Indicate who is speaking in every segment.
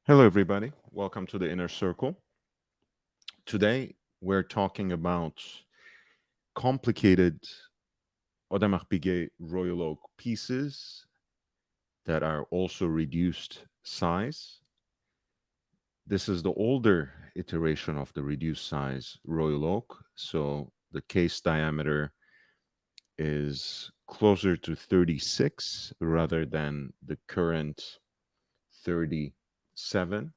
Speaker 1: Hello, everybody. Welcome to the Inner Circle. Today, we're talking about complicated Audemars Piguet Royal Oak pieces that are also reduced size. This is the older iteration of the reduced size Royal Oak. So the case diameter is closer to 36 rather than the current 37.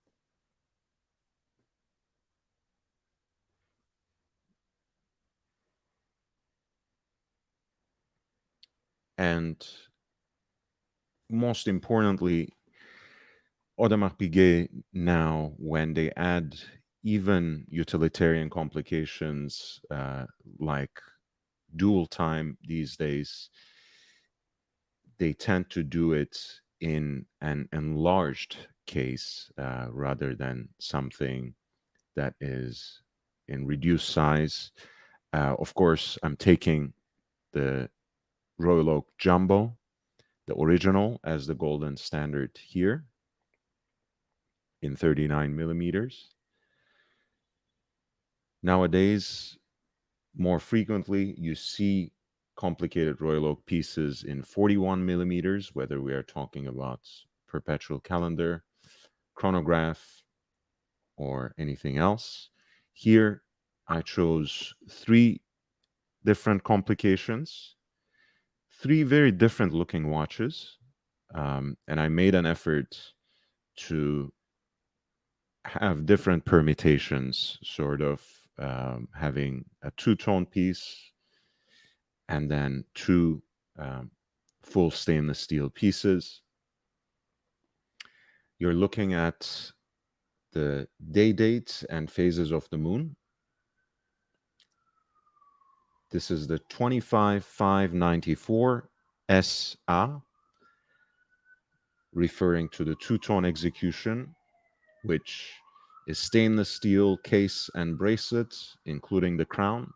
Speaker 1: And most importantly, Audemars Piguet now, when they add even utilitarian complications like dual time these days, they tend to do it in an enlarged case rather than something that is in reduced size. Of course, I'm taking the Royal Oak Jumbo, the original, as the golden standard here in 39 millimeters. Nowadays, more frequently, you see complicated Royal Oak pieces in 41 millimeters, whether we are talking about perpetual calendar, chronograph, or anything else. Here, I chose three different complications, three very different looking watches, and I made an effort to have different permutations, sort of having a two-tone piece and then two um, full stainless steel pieces. You're looking at the day dates and phases of the moon. This is the 25594 SA, referring to the two-tone execution, which is stainless steel case and bracelet, including the crown.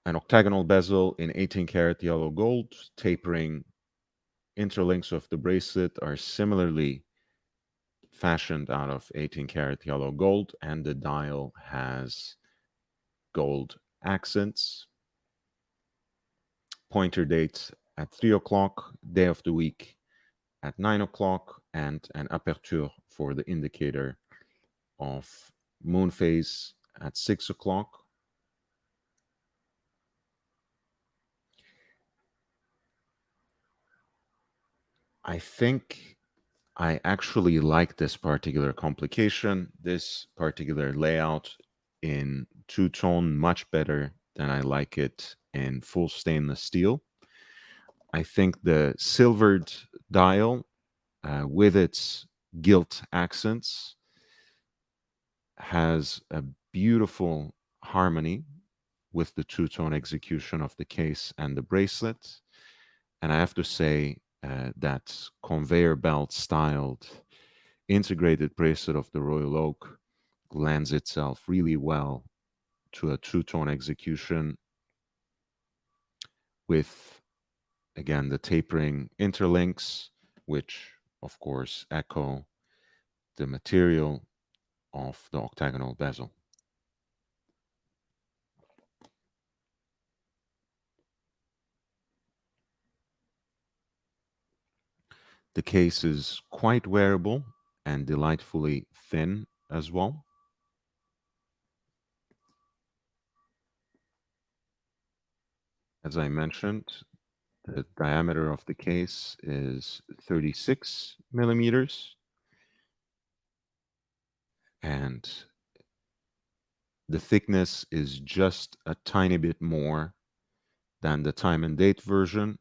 Speaker 1: An octagonal bezel in 18 karat yellow gold, tapering interlinks of the bracelet are similarly fashioned out of 18 karat yellow gold, and the dial has gold accents. Pointer dates at 3 o'clock, day of the week at 9 o'clock, and an aperture for the indicator of moon phase at 6 o'clock. I think I actually like this particular complication, this particular layout in two-tone much better than I like it in full stainless steel. I think the silvered dial with its gilt accents has a beautiful harmony with the two-tone execution of the case and the bracelet. And I have to say that conveyor belt styled integrated bracelet of the Royal Oak lends itself really well to a two-tone execution with, again, the tapering interlinks, which of course echo the material of the octagonal bezel. The case is quite wearable and delightfully thin as well. As I mentioned, the diameter of the case is 36 millimeters, and the thickness is just a tiny bit more than the time and date version,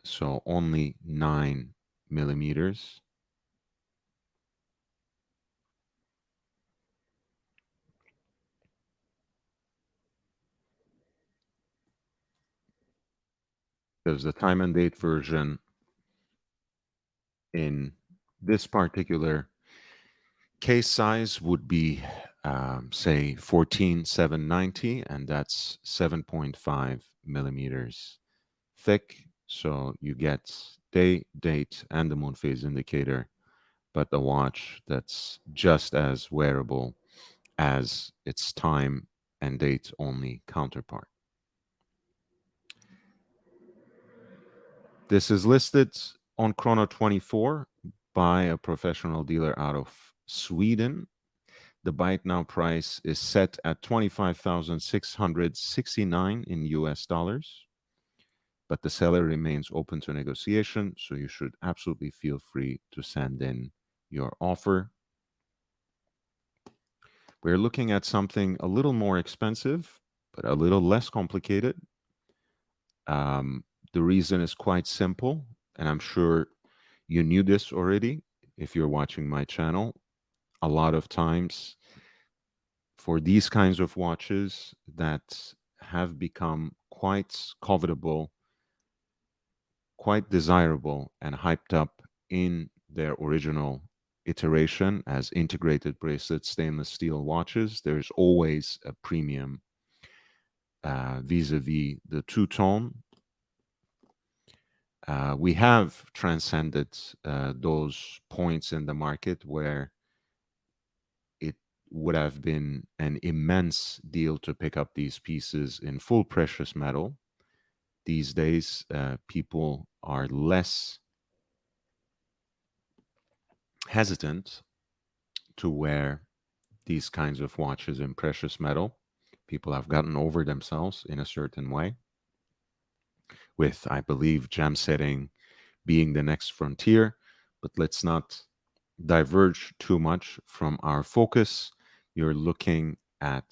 Speaker 1: so only 9 millimeters. Because the time and date version in this particular case size would be, say, 14790, and that's 7.5 millimeters thick. So you get day, date, and the moon phase indicator, but a watch that's just as wearable as its time and date only counterpart. This is listed on Chrono24 by a professional dealer out of Sweden. The buy now price is set at 25,669 in US dollars, but the seller remains open to negotiation, so you should absolutely feel free to send in your offer. We're looking at something a little more expensive, but a little less complicated. Um, the reason is quite simple, and I'm sure you knew this already if you're watching my channel. A lot of times, for these kinds of watches that have become quite covetable, quite desirable, and hyped up in their original iteration as integrated bracelet stainless steel watches, there's always a premium vis-a-vis the two-tone. We have transcended those points in the market where it would have been an immense deal to pick up these pieces in full precious metal. These days, people are less hesitant to wear these kinds of watches in precious metal. People have gotten over themselves in a certain way, with, I believe, gem setting being the next frontier. But let's not diverge too much from our focus. You're looking at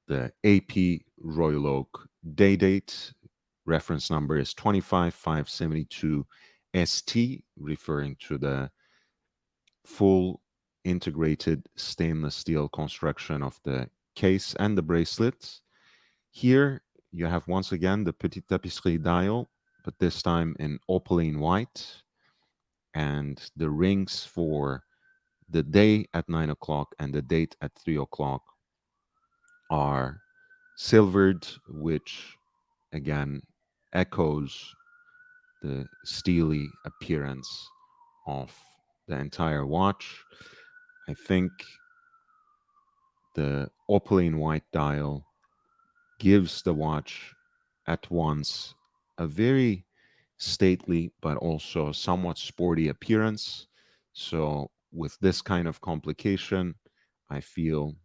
Speaker 1: the AP Royal Oak day date. Reference number is 25572 ST, referring to the full integrated stainless steel construction of the case and the bracelets. Here you have once again the Petite Tapisserie dial, but this time in opaline white, and the rings for the day at 9 o'clock and the date at 3 o'clock are silvered, which again echoes the steely appearance of the entire watch. I think the opaline white dial gives the watch at once a very stately but also somewhat sporty appearance. So, with this kind of complication, I feel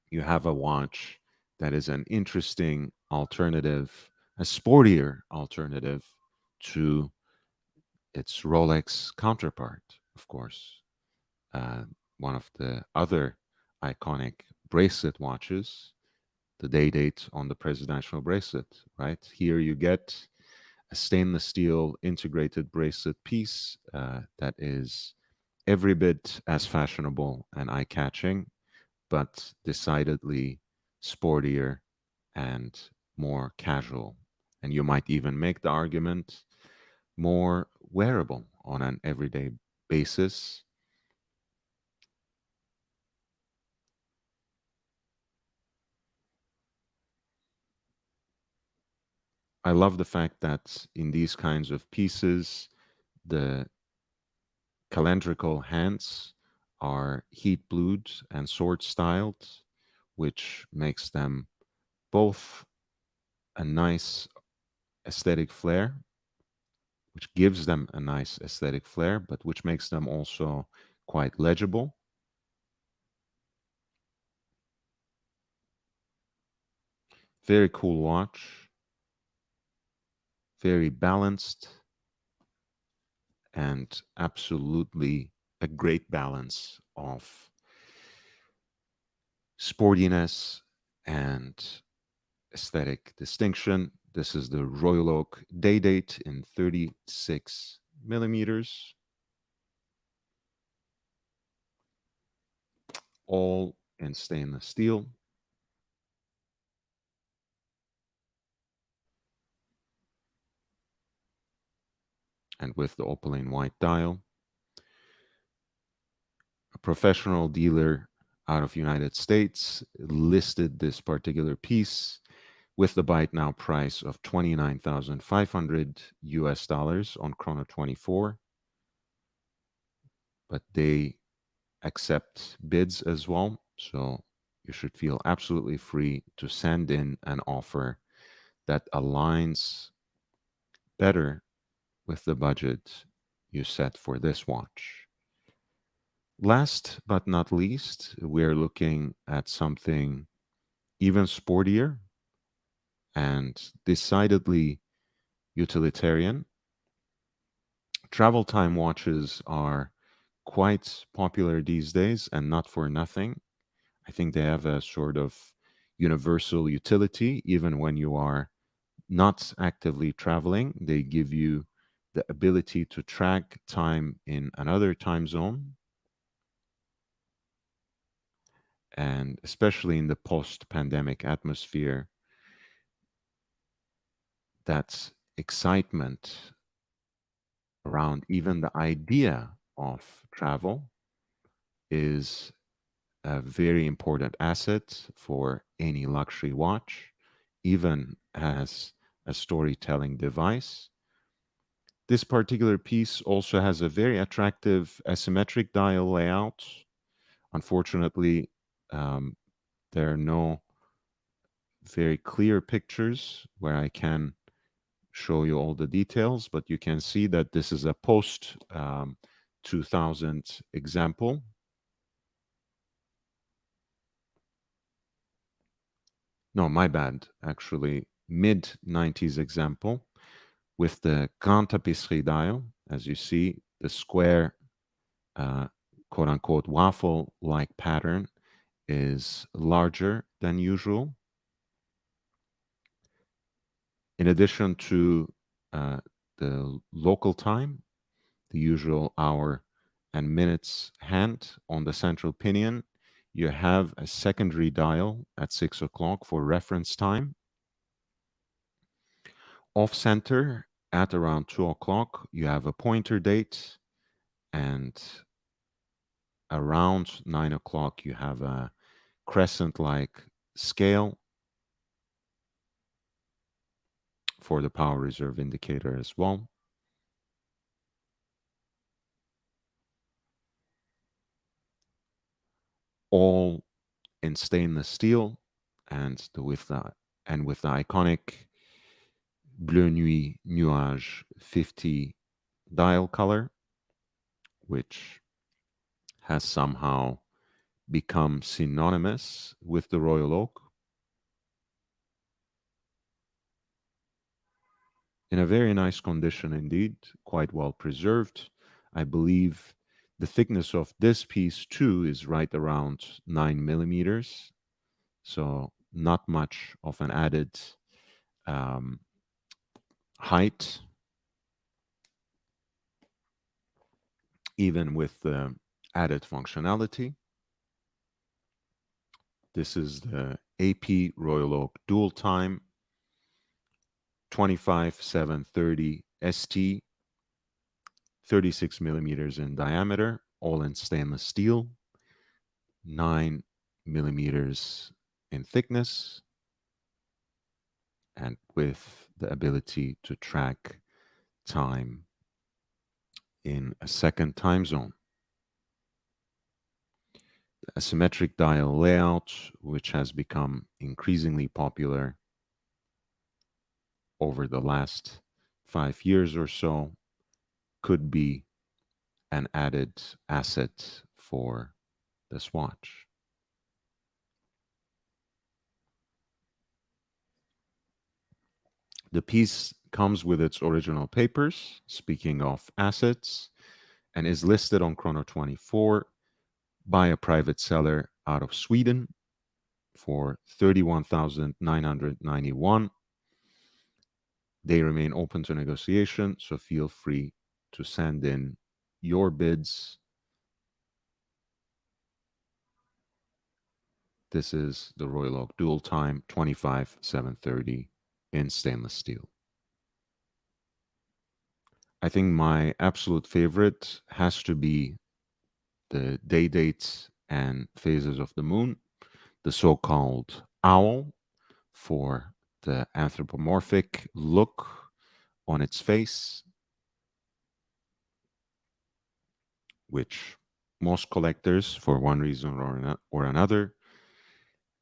Speaker 1: you have a watch that is an interesting alternative, a sportier alternative to its Rolex counterpart, of course. Uh, One of the other iconic bracelet watches, the day date on the presidential bracelet, right? Here you get a stainless steel integrated bracelet piece that is every bit as fashionable and eye catching, but decidedly sportier and more casual. And you might even make the argument more wearable on an everyday basis. I love the fact that in these kinds of pieces, the calendrical hands are heat blued and sword styled, which makes them both a nice aesthetic flair, which gives them a nice aesthetic flair, but which makes them also quite legible. Very cool watch, very balanced, and absolutely a great balance of sportiness and aesthetic distinction. This is the Royal Oak Day Date in 36 millimeters, all in stainless steel. And with the opaline white dial. A professional dealer out of United States listed this particular piece with the buy it now price of 29,500 US dollars on Chrono 24. But they accept bids as well. So you should feel absolutely free to send in an offer that aligns better with the budget you set for this watch. Last but not least, we're looking at something even sportier and decidedly utilitarian. Travel time watches are quite popular these days and not for nothing. I think they have a sort of universal utility, even when you are not actively traveling. They give you the ability to track time in another time zone. And especially in the post pandemic atmosphere, that excitement around even the idea of travel is a very important asset for any luxury watch, even as a storytelling device. This particular piece also has a very attractive asymmetric dial layout. Unfortunately, um, there are no very clear pictures where I can show you all the details, but you can see that this is a post 2000 example. No, my bad. Actually, mid 90s example with the Grand Tapisserie dial. As you see, the square, uh, quote unquote, waffle like pattern is larger than usual. In addition to uh, the local time, the usual hour and minutes hand on the central pinion, you have a secondary dial at 6 o'clock for reference time. Off center at around 2 o'clock, you have a pointer date, and around 9 o'clock, you have a crescent like scale for the power reserve indicator as well. All in stainless steel and with the iconic Bleu Nuit Nuage 50 dial color, which has somehow become synonymous with the Royal Oak. In a very nice condition indeed, quite well preserved. I believe the thickness of this piece too is right around 9 millimeters, so not much of an added um, height, even with the added functionality. This is the AP Royal Oak Dual Time 25730 ST, 36 millimeters in diameter, all in stainless steel, 9 millimeters in thickness, and with the ability to track time in a second time zone. A symmetric dial layout, which has become increasingly popular over the last 5 years or so, could be an added asset for this watch. The piece comes with its original papers, speaking of assets, and is listed on Chrono 24 by a private seller out of Sweden for 31,991. They remain open to negotiation, so feel free to send in your bids. This is the Royal Oak Dual Time 25730 in stainless steel. I think my absolute favorite has to be the day dates and phases of the moon, the so called owl for the anthropomorphic look on its face, which most collectors, for one reason or another,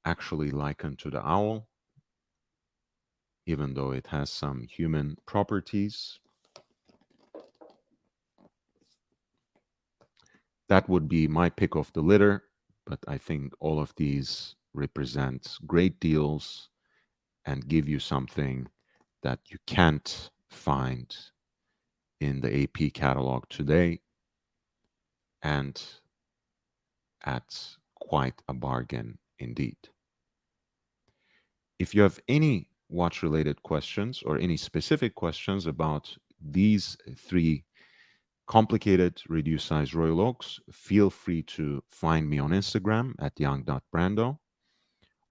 Speaker 1: actually liken to the owl, even though it has some human properties. That would be my pick of the litter, but I think all of these represent great deals and give you something that you can't find in the AP catalog today, and at quite a bargain indeed. If you have any watch related questions or any specific questions about these three complicated reduced size Royal Oaks, feel free to find me on Instagram at young.brando.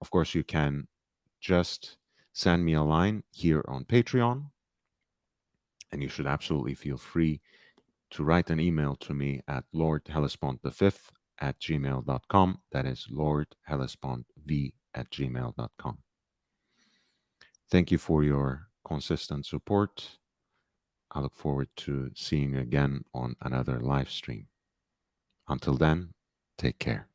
Speaker 1: Of course, you can just send me a line here on Patreon, and you should absolutely feel free to write an email to me at lordhellespont5 at gmail.com. That is lordhellespont v@gmail.com. Thank you for your consistent support. I look forward to seeing you again on another live stream. Until then, take care.